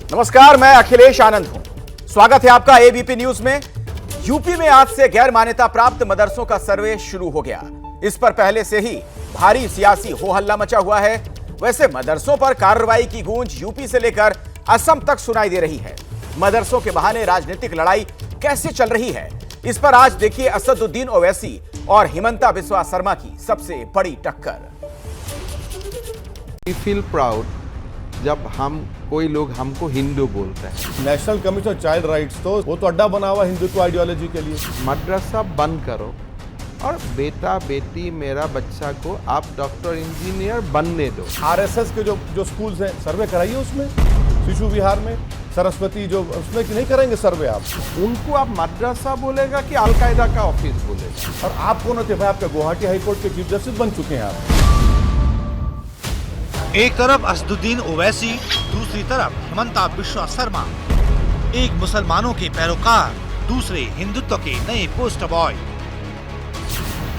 नमस्कार, मैं अखिलेश आनंद हूं। स्वागत है आपका एबीपी न्यूज में। यूपी में आज से गैर मान्यता प्राप्त मदरसों का सर्वे शुरू हो गया। इस पर पहले से ही भारी सियासी हो हल्ला मचा हुआ है। वैसे मदरसों पर कार्रवाई की गूंज यूपी से लेकर असम तक सुनाई दे रही है। मदरसों के बहाने राजनीतिक लड़ाई कैसे चल रही है, इस पर आज देखिए असदुद्दीन ओवैसी और हिमंता बिस्वा शर्मा की सबसे बड़ी टक्कर। We feel proud जब कोई लोग हमको हिंदू बोलते हैं। National commission of child rights तो वो तो अड्डा बना हुआ हिंदुत्व आइडियोलॉजी के लिए। मदरसा बंद करो और बेटा बेटी मेरा बच्चा को आप डॉक्टर इंजीनियर बनने दो। आरएसएस के जो स्कूल्स हैं सर्वे कराइए उसमें, शिशु विहार में, सरस्वती जो उसमें कि नहीं करेंगे सर्वे आप? उनको आप मदरसा बोलेगा कि अलकायदा का ऑफिस बोलेगा? और आप कौन होते भाई? आपके गुवाहाटी हाईकोर्ट के चीफ जस्टिस बन चुके हैं आप। एक तरफ असदुद्दीन ओवैसी, दूसरी तरफ हिमंता बिस्वा शर्मा। एक मुसलमानों के पैरोकार, दूसरे हिंदुत्व के नए पोस्टर बॉय।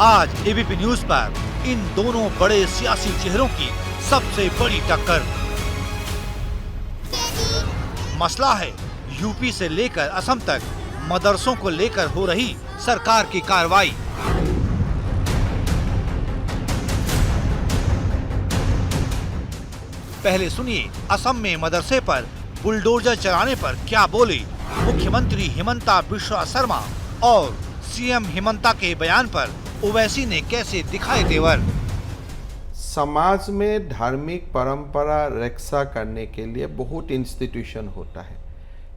आज एबीपी न्यूज पर इन दोनों बड़े सियासी चेहरों की सबसे बड़ी टक्कर। मसला है यूपी से लेकर असम तक मदरसों को लेकर हो रही सरकार की कार्रवाई। पहले सुनिए असम में मदरसे पर बुलडोजर चलाने पर क्या बोले मुख्यमंत्री हिमंता बिस्वा शर्मा, और सीएम हिमंता के बयान पर ओवैसी ने कैसे दिखाए तेवर। समाज में धार्मिक परंपरा रक्षा करने के लिए बहुत इंस्टीट्यूशन होता है,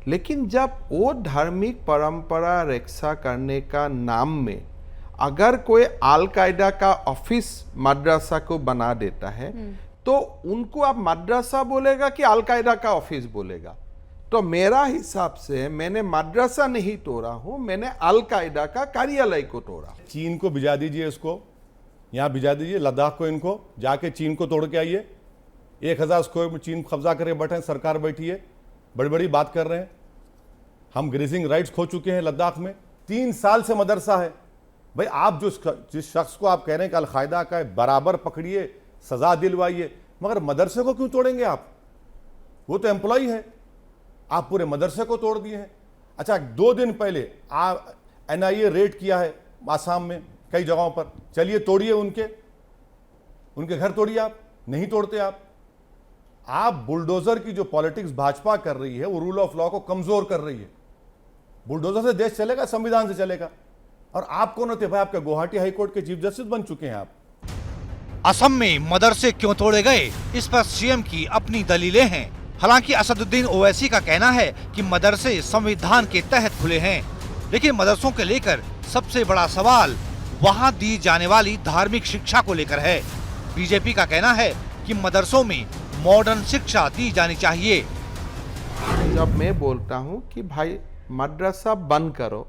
लेकिन जब वो धार्मिक परंपरा रक्षा करने का नाम में अगर कोई अलकायदा का ऑफिस मदरसा को बना देता है तो उनको आप मदरसा बोलेगा कि अलकायदा का ऑफिस बोलेगा? तो मेरा हिसाब से मैंने मदरसा नहीं तोड़ा हूं, मैंने अलकायदा का कार्यालय को तोड़ा। चीन को भिजा दीजिए, इसको यहाँ भिजा दीजिए, लद्दाख को, इनको जाके चीन को तोड़ के आइए। 1000 स्क्वायर में चीन कब्जा करे बैठे, सरकार बैठी है, बड़ी बड़ी बात कर रहे हैं। हम ग्रेजिंग राइट्स खो चुके हैं लद्दाख में। 3 साल से मदरसा है भाई। आप जिस शख्स को आप कह रहे हैं कि अलकायदा का बराबर पकड़िए, सजा दिलवाइए, मगर मदरसे को क्यों तोड़ेंगे आप? वो तो एम्प्लॉई है, आप पूरे मदरसे को तोड़ दिए हैं। अच्छा, 2 दिन पहले एनआईए रेड किया है आसाम में कई जगहों पर, चलिए तोड़िए उनके घर तोड़िए। आप नहीं तोड़ते। आप बुलडोजर की जो पॉलिटिक्स भाजपा कर रही है वो रूल ऑफ लॉ को कमजोर कर रही है। बुलडोजर से देश चलेगा? संविधान से चलेगा। और आप कौन होते भाई? आपके गुवाहाटी हाईकोर्ट के चीफ जस्टिस बन चुके हैं आप। असम में मदरसे क्यों तोड़े गए, इस पर सीएम की अपनी दलीलें हैं। हालांकि असदुद्दीन ओवैसी का कहना है कि मदरसे संविधान के तहत खुले हैं, लेकिन मदरसों के लेकर सबसे बड़ा सवाल वहां दी जाने वाली धार्मिक शिक्षा को लेकर है। बीजेपी का कहना है कि मदरसों में मॉडर्न शिक्षा दी जानी चाहिए। जब मैं बोलता हूं कि भाई मदरसा बंद करो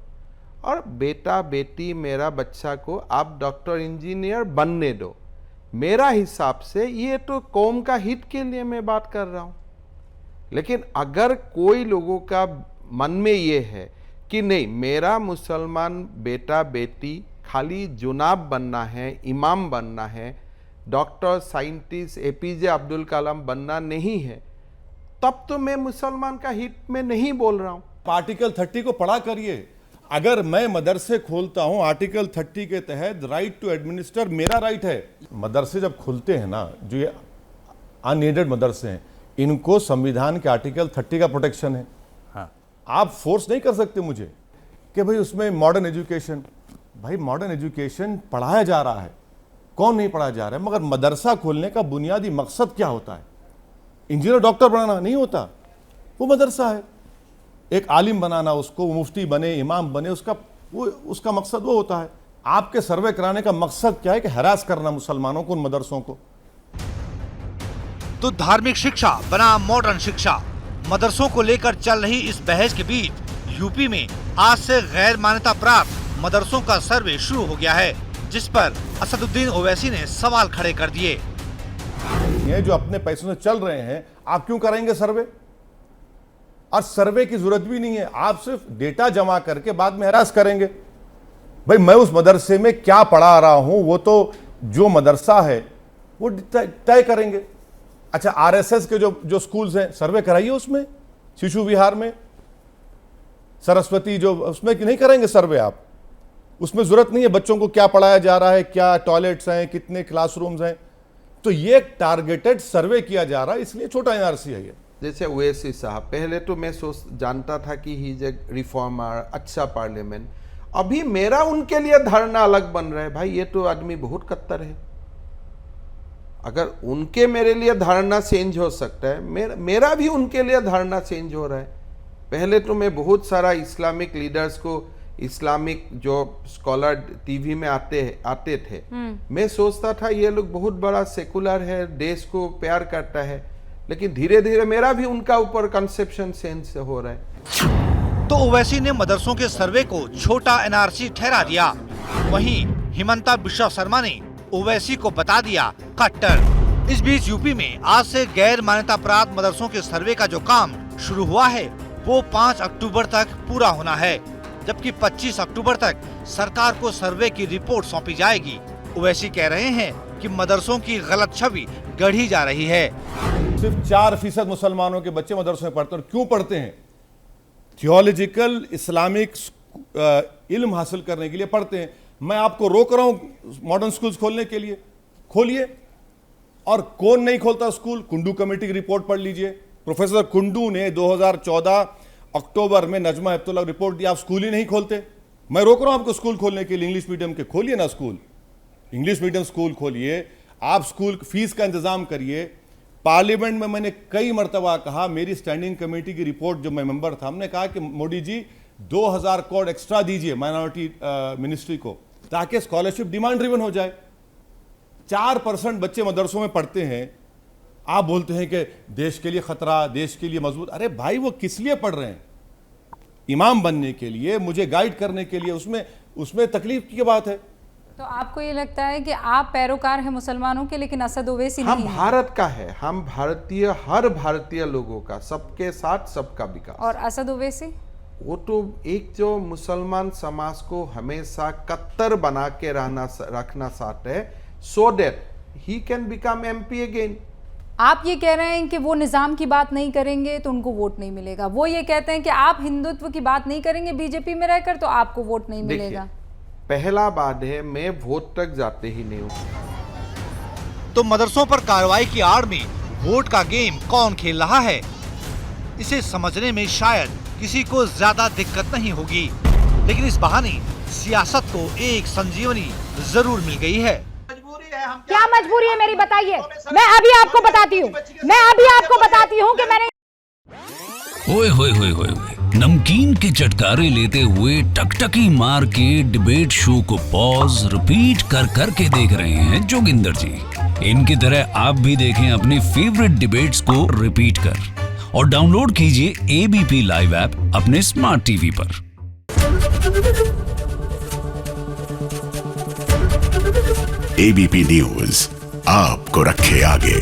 और बेटा बेटी मेरा बच्चा को आप डॉक्टर इंजीनियर बनने दो, मेरा हिसाब से ये तो कौम का हित के लिए मैं बात कर रहा हूं। लेकिन अगर कोई लोगों का मन में ये है कि नहीं, मेरा मुसलमान बेटा बेटी खाली जुनाब बनना है, इमाम बनना है, doctor, scientist, APJ Abdul Kalam बनना नहीं है, तब तो मैं मुसलमान का हित में नहीं बोल रहा हूं। आर्टिकल 30 को पढ़ा करिए। अगर मैं मदरसे खोलता हूं आर्टिकल 30 के तहत, राइट टू एडमिनिस्टर मेरा राइट है। मदरसे जब खुलते हैं ना, जो ये अनएडेड मदरसे हैं, इनको संविधान के आर्टिकल 30 का प्रोटेक्शन है। हाँ, आप फोर्स नहीं कर सकते मुझे कि भाई उसमें मॉडर्न एजुकेशन। भाई मॉडर्न एजुकेशन पढ़ाया जा रहा है, कौन नहीं पढ़ाया जा रहा है, मगर मदरसा खोलने का बुनियादी मकसद क्या होता है? इंजीनियर डॉक्टर बनाना नहीं होता, वो मदरसा है। एक आलिम बनाना, उसको मुफ्ती बने, इमाम बने, उसका मकसद वो होता है। आपके सर्वे कराने का मकसद क्या है? कि हरास करना मुसलमानों को, उन मदरसों को। तो धार्मिक शिक्षा बना मॉडर्न शिक्षा, मदरसों को लेकर चल रही इस बहस के बीच यूपी में आज से गैर मान्यता प्राप्त मदरसों का सर्वे शुरू हो गया है, जिस पर असदुद्दीन ओवैसी ने सवाल खड़े कर दिए। ये जो अपने पैसों से चल रहे हैं, आप क्यों कराएंगे सर्वे? और सर्वे की जरूरत भी नहीं है, आप सिर्फ डेटा जमा करके बाद में हरास करेंगे। भाई मैं उस मदरसे में क्या पढ़ा रहा हूं वो तो जो मदरसा है वो तय करेंगे। अच्छा, आरएसएस के जो स्कूल्स हैं सर्वे कराइए उसमें, शिशु विहार में, सरस्वती जो उसमें नहीं करेंगे सर्वे आप? उसमें जरूरत नहीं है बच्चों को क्या पढ़ाया जा रहा है, क्या टॉयलेट्स हैं, कितने क्लासरूम्स हैं। तो ये टारगेटेड सर्वे किया जा रहा है, इसलिए छोटा एनआरसी है ये। जैसे ओवैसी साहब, पहले तो मैं जानता था कि ही इज ए रिफॉर्मर, अच्छा पार्लियामेंट। अभी मेरा उनके लिए धारणा अलग बन रहा है। भाई ये तो आदमी बहुत कट्टर है। अगर उनके मेरे लिए धारणा चेंज हो सकता है, मेरा भी उनके लिए धारणा चेंज हो रहा है। पहले तो मैं बहुत सारा इस्लामिक लीडर्स को, इस्लामिक जो स्कॉलर टीवी में आते थे, मैं सोचता था ये लोग बहुत बड़ा सेकुलर है, देश को प्यार करता है। लेकिन धीरे धीरे मेरा भी उनका ऊपर कंसेप्शन चेंज हो रहा है। तो ओवैसी ने मदरसों के सर्वे को छोटा एनआरसी ठहरा दिया। वहीं हिमंता बिश्वा शर्मा ने ओवैसी को बता दिया कट्टर। इस बीच यूपी में आज से गैर मान्यता प्राप्त मदरसों के सर्वे का जो काम शुरू हुआ है वो 5 अक्टूबर तक पूरा होना है, जबकि 25 अक्टूबर तक सरकार को सर्वे की रिपोर्ट सौंपी जाएगी। ओवैसी कह रहे हैं कि मदरसों की गलत छवि गढ़ी जा रही है। सिर्फ 4% मुसलमानों के बच्चे मदरसों में पढ़ते हैं। और क्यों पढ़ते हैं? थियोलॉजिकल इस्लामिक इल्म हासिल करने के लिए पढ़ते हैं। मैं आपको रोक रहा हूं मॉडर्न स्कूल्स खोलने के लिए, खोलिए। और कौन नहीं खोलता स्कूल? कुंडू कमेटी की रिपोर्ट पढ़ लीजिए। प्रोफेसर कुंडू ने 2014 अक्टूबर में नजमा हेपतुल्ला रिपोर्ट दी, आप स्कूल ही नहीं खोलते। मैं रोक रहा हूं आपको स्कूल खोलने के लिए, इंग्लिश मीडियम के। खोलिए ना स्कूल, इंग्लिश मीडियम स्कूल खोलिए। आप स्कूल फीस का इंतजाम करिए। पार्लियामेंट में मैंने कई मरतबा कहा, मेरी स्टैंडिंग कमेटी की रिपोर्ट जो मैं मेंबर था, हमने कहा कि मोदी जी 2000 करोड़ एक्स्ट्रा दीजिए माइनॉरिटी मिनिस्ट्री को, ताकि स्कॉलरशिप डिमांड ड्रिवन हो जाए। 4% बच्चे मदरसों में पढ़ते हैं। आप बोलते हैं कि देश के लिए खतरा, देश के लिए मजबूत। अरे भाई वो किस लिए पढ़ रहे हैं? इमाम बनने के लिए, मुझे गाइड करने के लिए। उसमें तकलीफ की बात है। तो आपको ये लगता है कि आप पैरोकार हैं मुसलमानों के, लेकिन असद ओवैसी नहीं हम भारत का है, हम भारतीय, हर भारतीय लोगों का, सबके साथ सबका विकास। और असद ओवैसी वो तो एक जो मुसलमान समाज को हमेशा कट्टर बना के रखना चाहते हैं, so that he can become MP again. आप ये कह रहे हैं कि वो निजाम की बात नहीं करेंगे तो उनको वोट नहीं मिलेगा। वो ये कहते हैं कि आप हिंदुत्व की बात नहीं करेंगे बीजेपी में रहकर तो आपको वोट नहीं मिलेगा। पहला बात है, मैं वोट तक जाते ही नहीं हूँ। तो मदरसों पर कार्रवाई की आड़ में वोट का गेम कौन खेल रहा है, इसे समझने में शायद किसी को ज्यादा दिक्कत नहीं होगी। लेकिन इस बहाने सियासत को एक संजीवनी जरूर मिल गई है। क्या मजबूरी है मेरी, बताइए। मैं अभी आपको बताती हूँ कि मैंने ओए होए होए होए नमकीन के चटकारे लेते हुए टकटकी मार के डिबेट शो को पॉज रिपीट कर करके देख रहे हैं जोगिंदर जी। इनकी तरह आप भी देखें अपनी फेवरेट डिबेट्स को रिपीट कर और डाउनलोड कीजिए एबीपी लाइव ऐप अपने स्मार्ट टीवी पर। एबीपी न्यूज आपको रखे आगे।